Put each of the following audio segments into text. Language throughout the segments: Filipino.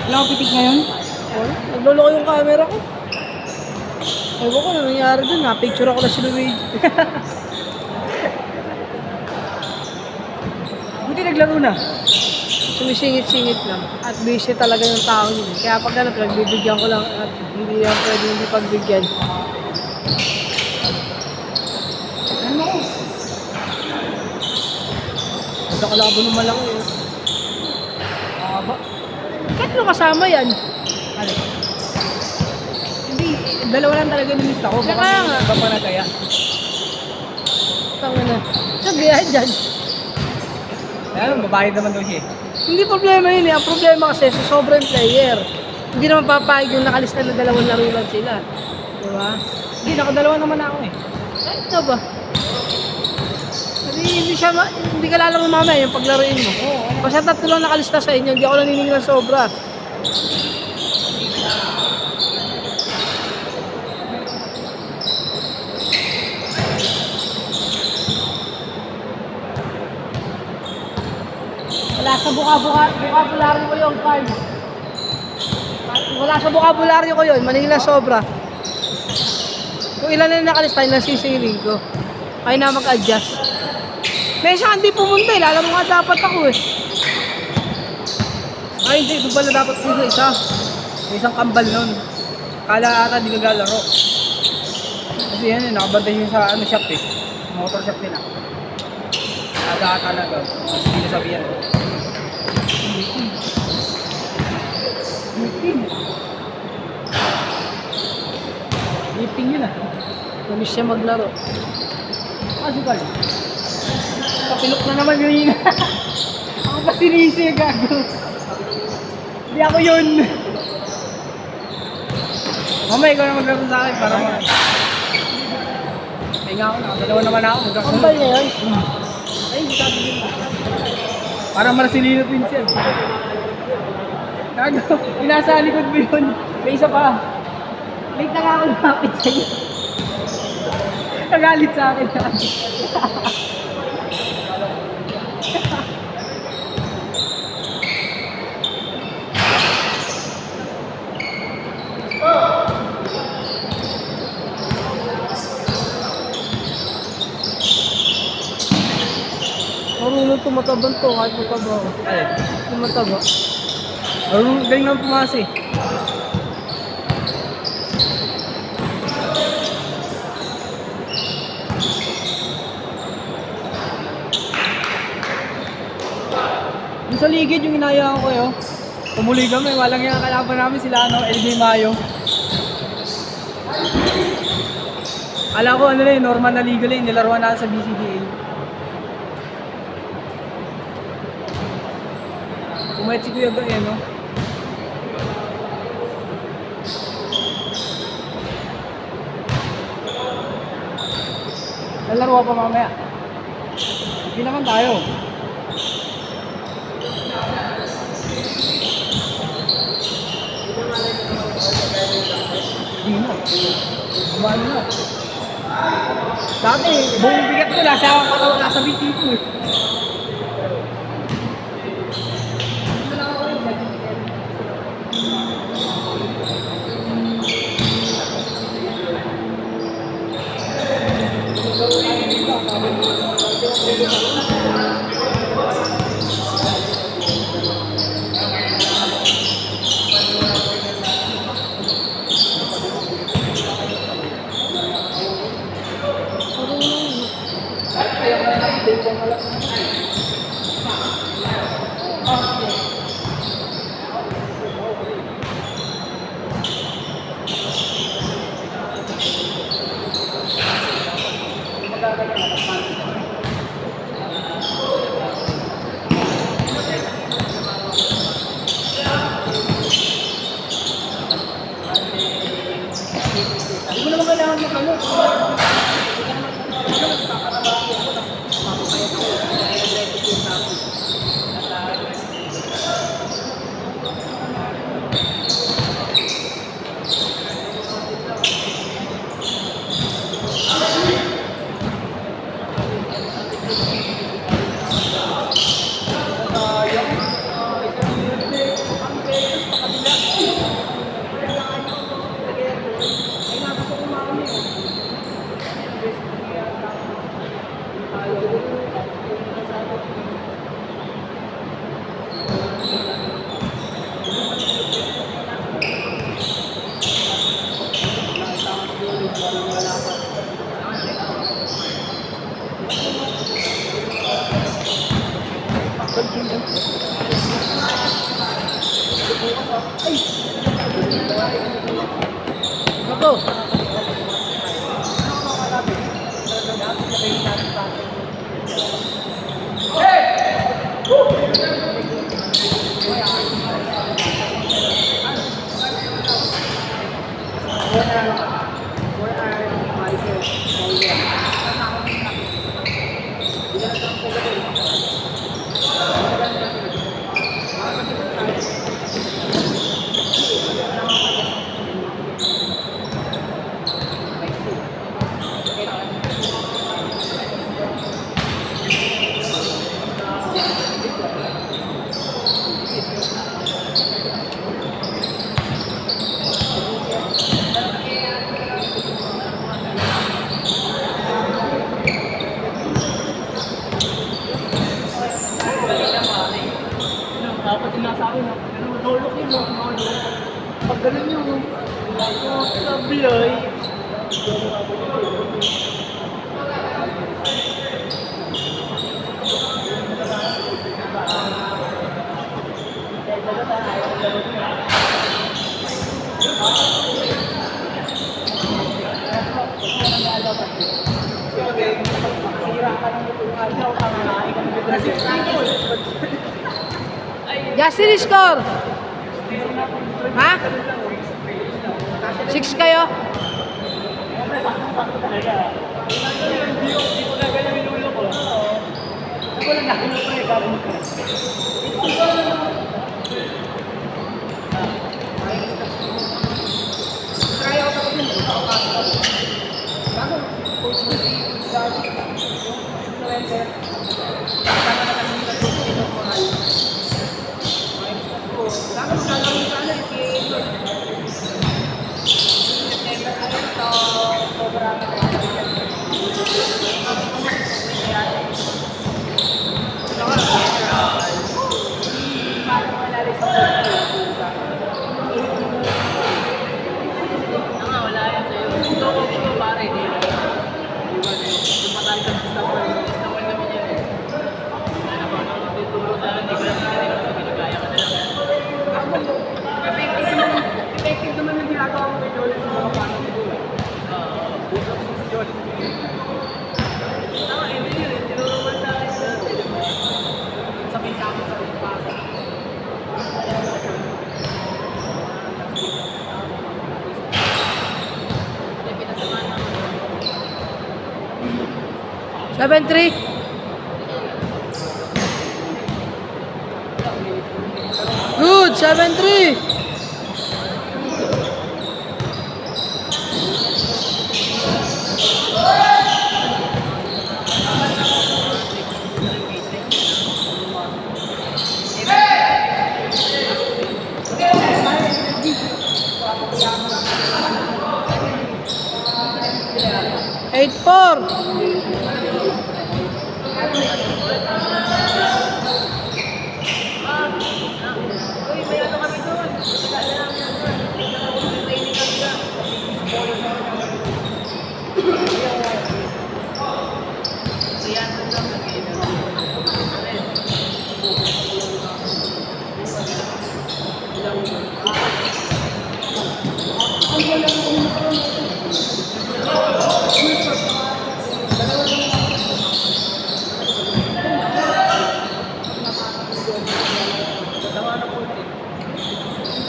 Wala akong pitik ngayon. Oh, nagloloko yung camera ko. Ewan ko na nangyari dun. Na-picture ako na si Luigi. Buti naglaro na. Sumisingit-singit lang. At busy talaga yung tao yun. Kaya pag ano, pagbibigyan ko lang at hindi yan pwede hindi pagbigyan. Ano ako? Sa kalabo ng malaki eh. Aba. Kahit ano kasama yan? Ano? Hindi, dalawa lang talaga yung list ako. Baka Kaya nga. iba pa na kaya. Tanga na. Sabihan dyan. Ayun, mabayad naman daw siya eh. Hindi problema yun eh. Ang problema kasi sa sobrang player. Hindi naman papayag yung nakalista na dalawang laro lang sila. Diba? Hindi, nakadalawa naman ako eh. Kahit na ba? Hindi siya hindi ka lalaro mamaya yung paglaruin mo. Oo. Basta tatlo lang nakalista sa inyo, hindi ako naniningil ng sobra. Wala sa bukabularyo ko yung card. Wala sa bukabularyo ko yun, Manila sobra. Kung ilan na yung nakalista, yun nasisiling ko. Kaya na mag-adjust. May isang hindi pumunta eh, lalaro nga dapat ako eh. Ay, hindi. Doon pala dapat sa isa. May isang kambal nun. Kala ata di naglalaro. Kasi yan eh, nakabantay siya sa ano shop eh. Motor shop nila. Aga ata na daw. Mas hindi nasabihan. Lifting yun ah. Namiss siya maglaro. Ah, sugal. Kapilok na naman yun. Ako pa sinisi, gago. Hindi ako yun. Mamaya, ikaw na maglaro sa akin para ma... Kaya nga ako, nakadalawa naman ako. Kambal niya yun. Ay, sabi yun. Para Marcelino Twins yan. Gago, inasa likod mo yun. May isa pa. Late na nga ako lumapit sa'yo. Nagalit sa akin. Marunong tumatabang to, kahit mataba ako. Ay, Tumataba. galing naman pumas eh. Yung sa ligid, yung inayaan ko yun. Tumuloy kami, walang yung kalaban namin sila, ano, LJ Mayo. Alam ko, ano na yun, normal na legal eh, nilaruan natin sa BCDA. Umayat si Kuya Ga, eh, no? Lalaro pa mamaya. Hindi naman tayo. Hindi na. Kumano na. Dati, buong bigat ko nasa BT ko eh. Dito. Dapat din nasa akin, lolo ko yung lolo. Pag ganun yung sabi ay. Justin, score! Ha? 6 kayo? Effective naman yung ginagawa mo kay Joel sa mga paano ni Joel. Si Joel. Tama, hindi yun. Tinulungan sa akin sa sabay sa akin sa pasa. 7-3. Good, 7-3. Eight four.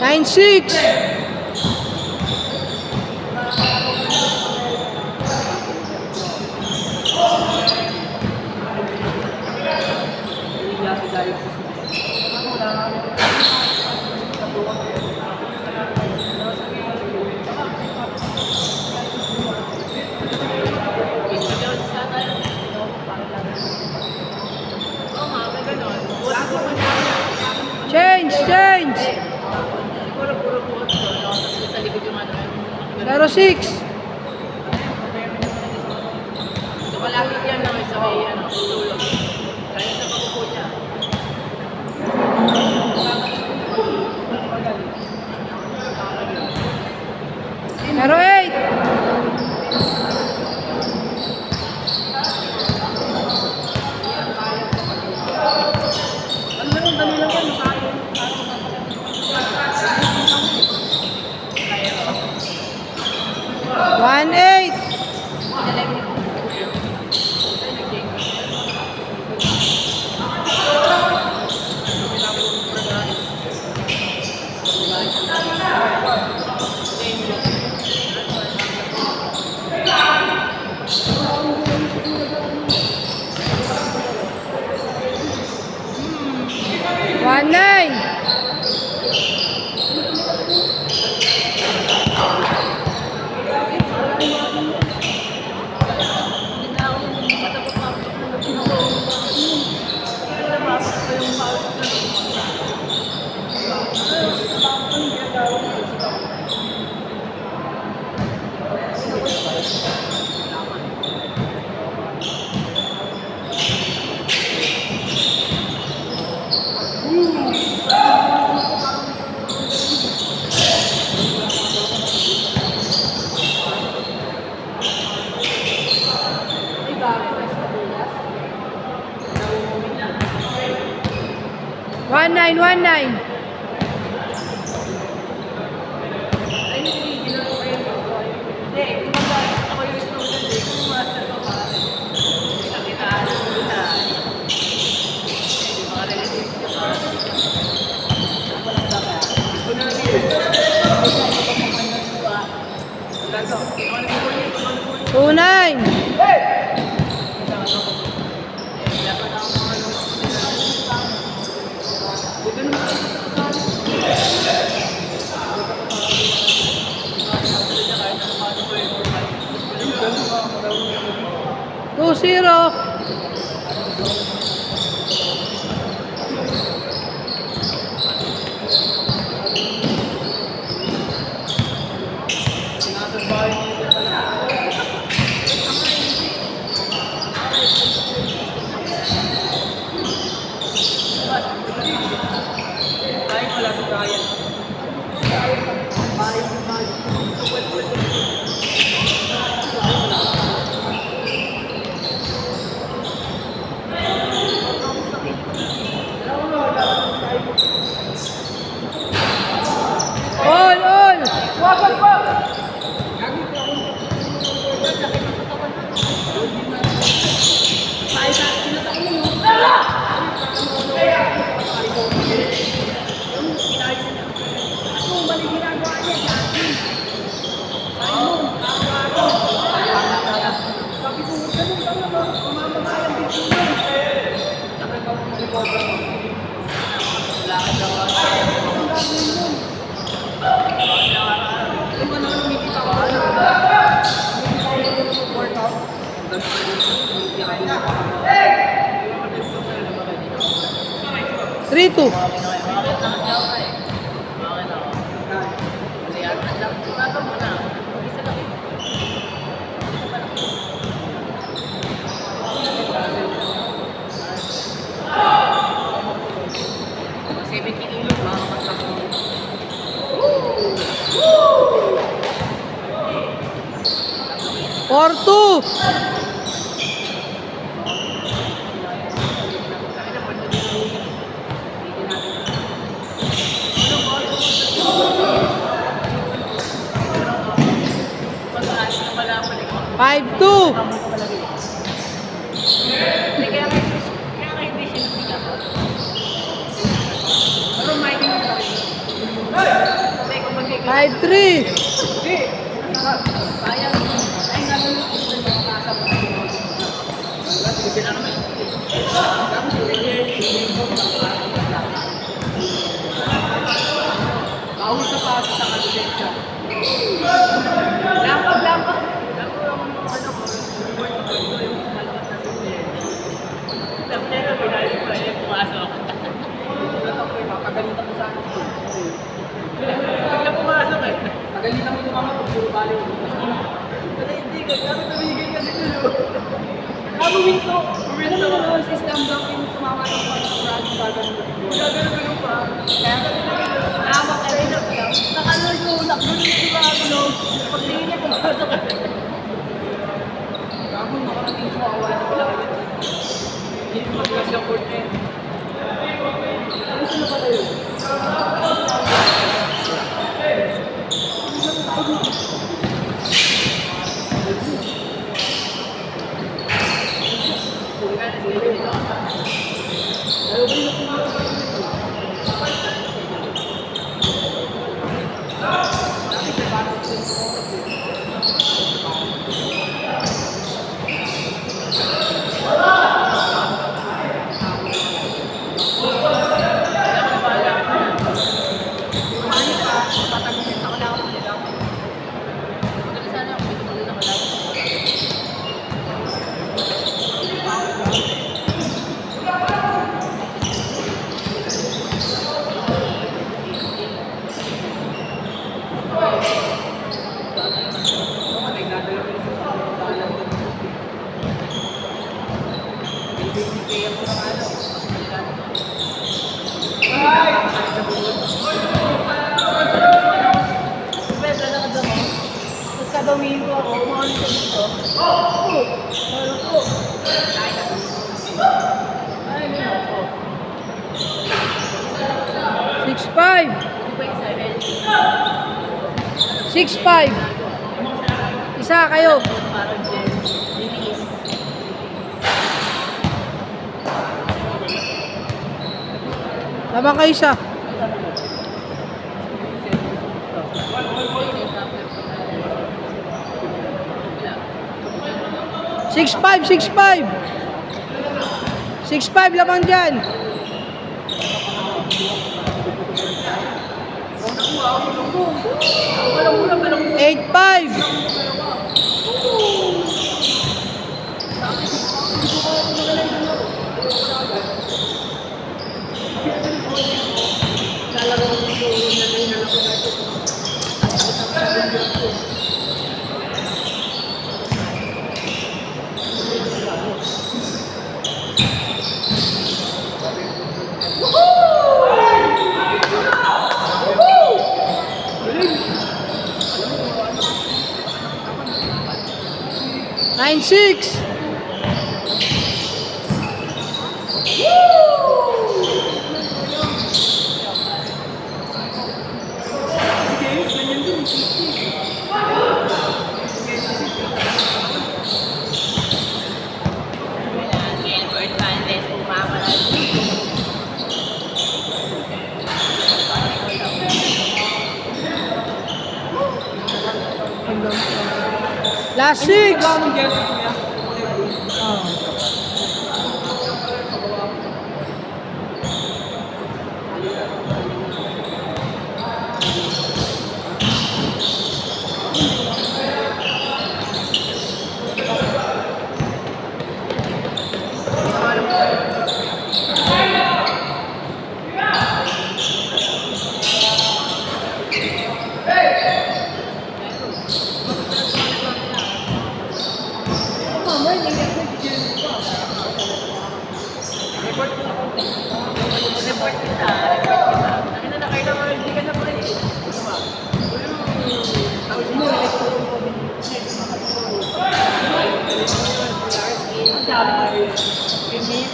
Nine six. Change. 06. So, malapit yan lang sa may tulog. Kaya sa pagkupo niya. 08. Ano na dali lang yan sa akin. Tunay. Two zero. All, all. Three, two. Four, two. Five, two. Five, three. Nagalitan mo yung mama ko, puro baliw. Hindi ka, kami tumigil kasi tulo. Gagawin ko. Ano naman ako sa slam dunk yung tumama ng pagkakuraan ng gagawin ko. Gagawin pa. Kaya tama ka rin na pala. Nakalululak doon yung siguro. Pagtingin niya pumasok ka. Gagawin mo karating ko awala sa pala. Hindi mo magkas yung court eh. Ano sila pala yun? Gagawin ko ako, umahan ko dito. Six, five. 6-5. Isa kayo. Laban kayo isa. 6'5", 6'5". 6'5", lamang dyan. 8'5". 9'6". 6.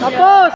Tapos!